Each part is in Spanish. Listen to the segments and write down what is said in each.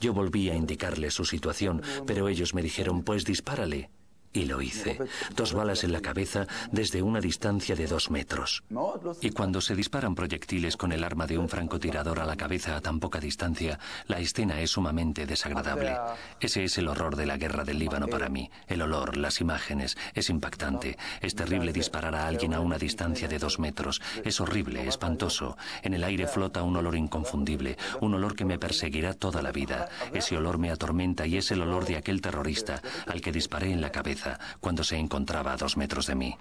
Yo volví a indicarles su situación, pero ellos me dijeron, pues dispárale. Y lo hice. 2 balas en la cabeza desde una distancia de 2 metros. Y cuando se disparan proyectiles con el arma de un francotirador a la cabeza a tan poca distancia, la escena es sumamente desagradable. Ese es el horror de la guerra del Líbano para mí. El olor, las imágenes, es impactante. Es terrible disparar a alguien a una distancia de 2 metros. Es horrible, espantoso. En el aire flota un olor inconfundible, un olor que me perseguirá toda la vida. Ese olor me atormenta y es el olor de aquel terrorista al que disparé en la cabeza cuando se encontraba a 2 metros de mí.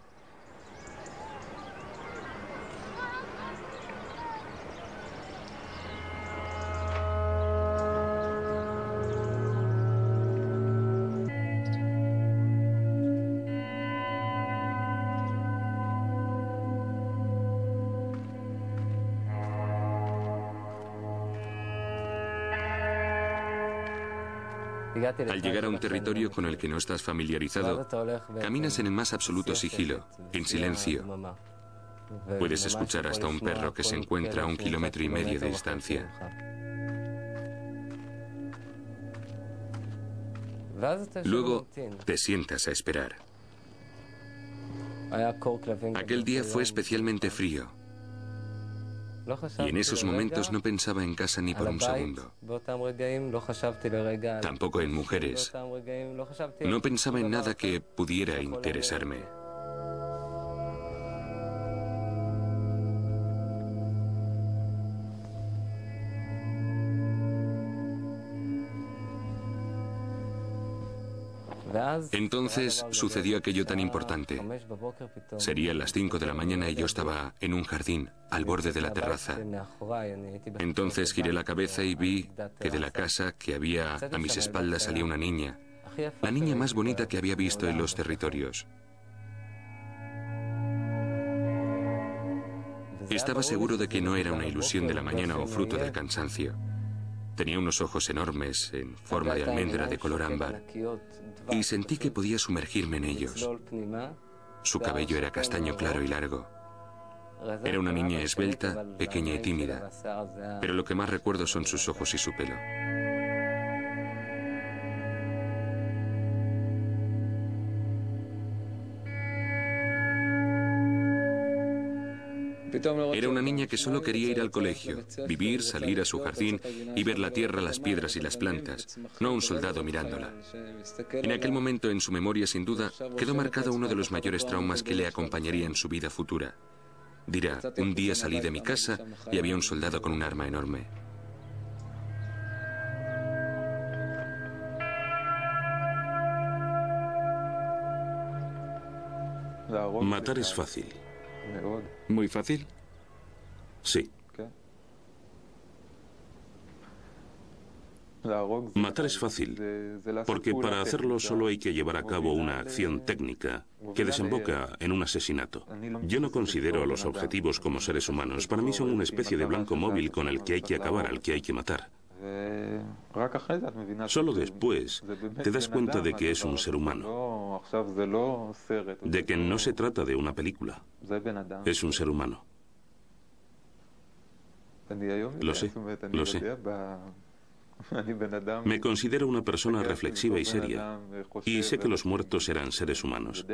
Al llegar a un territorio con el que no estás familiarizado, caminas en el más absoluto sigilo, en silencio. Puedes escuchar hasta un perro que se encuentra a 1,5 kilómetros de distancia. Luego te sientas a esperar. Aquel día fue especialmente frío. Y en esos momentos no pensaba en casa ni por un segundo. Tampoco en mujeres. No pensaba en nada que pudiera interesarme. Entonces sucedió aquello tan importante. Serían las 5 de la mañana y yo estaba en un jardín, al borde de la terraza. Entonces giré la cabeza y vi que de la casa que había a mis espaldas salía una niña. La niña más bonita que había visto en los territorios. Estaba seguro de que no era una ilusión de la mañana o fruto del cansancio. Tenía unos ojos enormes, en forma de almendra de color ámbar, y sentí que podía sumergirme en ellos. Su cabello era castaño claro y largo. Era una niña esbelta, pequeña y tímida, pero lo que más recuerdo son sus ojos y su pelo. Era una niña que solo quería ir al colegio, vivir, salir a su jardín y ver la tierra, las piedras y las plantas, no un soldado mirándola. En aquel momento, en su memoria, sin duda, quedó marcado uno de los mayores traumas que le acompañaría en su vida futura. Dirá, un día salí de mi casa y había un soldado con un arma enorme. Matar es fácil. ¿Muy fácil? Sí. Matar es fácil, porque para hacerlo solo hay que llevar a cabo una acción técnica que desemboca en un asesinato. Yo no considero a los objetivos como seres humanos. Para mí son una especie de blanco móvil con el que hay que acabar, al que hay que matar. Solo después te das cuenta de que es un ser humano, de que no se trata de una película, es un ser humano. Lo sé, lo sé. Me considero una persona reflexiva y seria, y sé que los muertos eran seres humanos,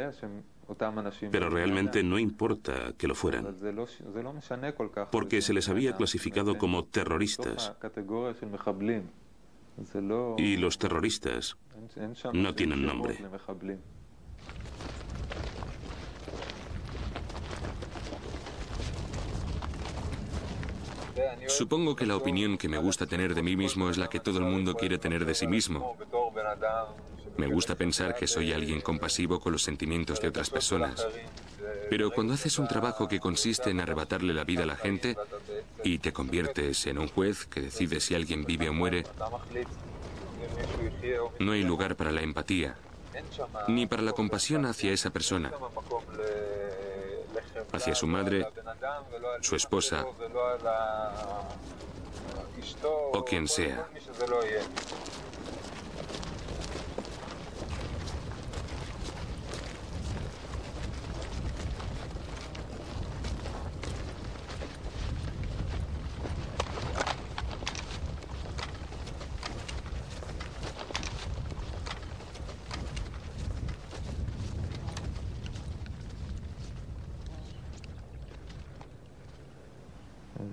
pero realmente no importa que lo fueran, porque se les había clasificado como terroristas, y los terroristas no tienen nombre. Supongo que la opinión que me gusta tener de mí mismo es la que todo el mundo quiere tener de sí mismo. Me gusta pensar que soy alguien compasivo con los sentimientos de otras personas. Pero cuando haces un trabajo que consiste en arrebatarle la vida a la gente y te conviertes en un juez que decide si alguien vive o muere, no hay lugar para la empatía, ni para la compasión hacia esa persona, hacia su madre, su esposa o quien sea.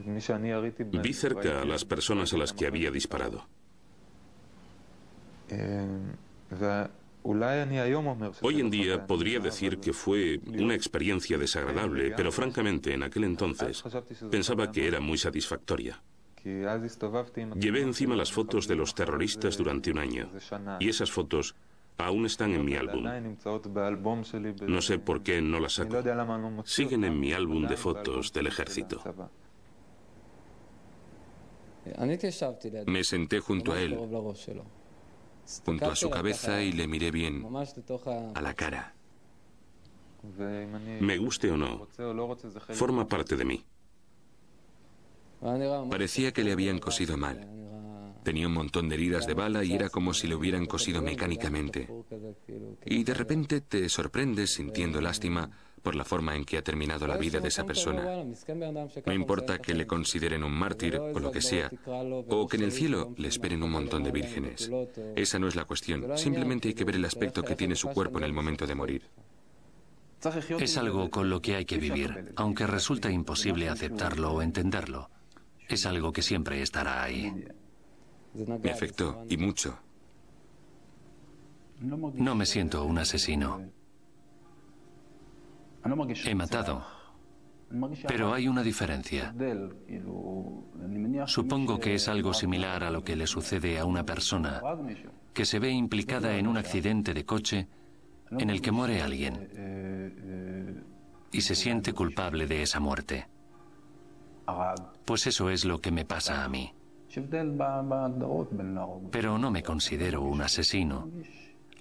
Vi cerca a las personas a las que había disparado. Hoy en día podría decir que fue una experiencia desagradable, pero francamente en aquel entonces pensaba que era muy satisfactoria. Llevé encima las fotos de los terroristas durante un año, y esas fotos aún están en mi álbum. No sé por qué no las saco. Siguen en mi álbum de fotos del ejército. Me senté junto a él, junto a su cabeza, y le miré bien a la cara. Me guste o no, forma parte de mí. Parecía que le habían cosido mal. Tenía un montón de heridas de bala y era como si le hubieran cosido mecánicamente. Y de repente te sorprendes sintiendo lástima por la forma en que ha terminado la vida de esa persona. No importa que le consideren un mártir o lo que sea, o que en el cielo le esperen un montón de vírgenes. Esa no es la cuestión. Simplemente hay que ver el aspecto que tiene su cuerpo en el momento de morir. Es algo con lo que hay que vivir, aunque resulta imposible aceptarlo o entenderlo. Es algo que siempre estará ahí. Me afectó, y mucho. No me siento un asesino. He matado. Pero hay una diferencia. Supongo que es algo similar a lo que le sucede a una persona que se ve implicada en un accidente de coche en el que muere alguien y se siente culpable de esa muerte. Pues eso es lo que me pasa a mí. Pero no me considero un asesino.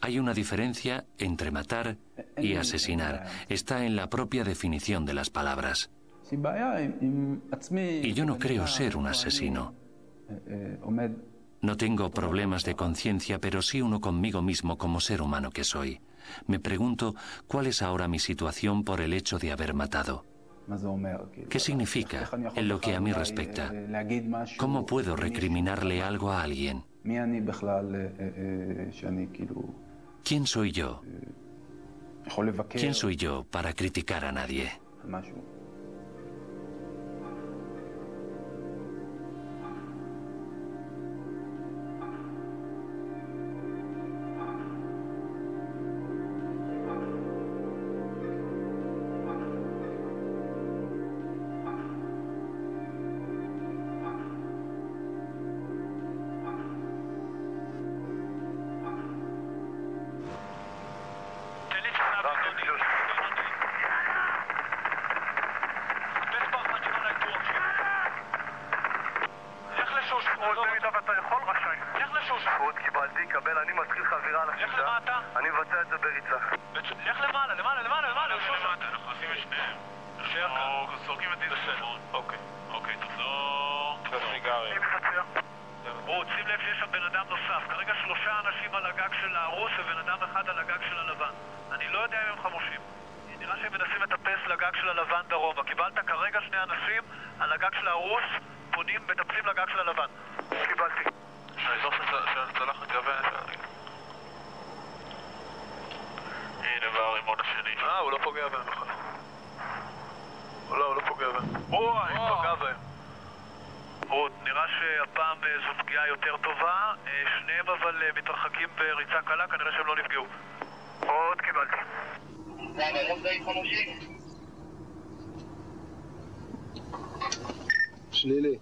Hay una diferencia entre matar y asesinar. Está en la propia definición de las palabras. Y yo no creo ser un asesino. No tengo problemas de conciencia, pero sí uno conmigo mismo como ser humano que soy. Me pregunto cuál es ahora mi situación por el hecho de haber matado. ¿Qué significa en lo que a mí respecta? ¿Cómo puedo recriminarle algo a alguien? ¿Quién soy yo? ¿Quién soy yo para criticar a nadie? שלילי.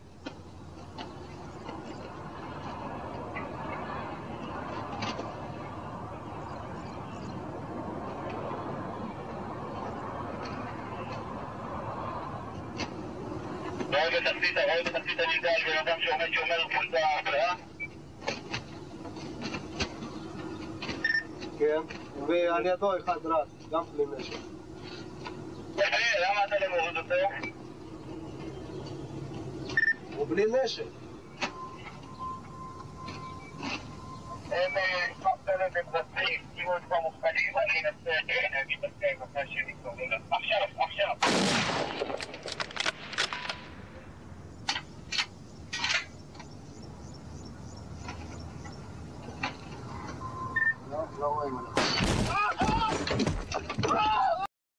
רואה בתחתית הליגה על בן אדם שעומד שאומר פולדה הבאה? כן, ועל ידו אחד רץ, גם בלי נשק. למה אתה לא מוריד אותו? הוא בלי נשק. הם מבצעים, תהיו את כבר מוכנים, אני אנסה, אני אגיד את זה, בכל שני קוראים. עכשיו. לא רואים עליו.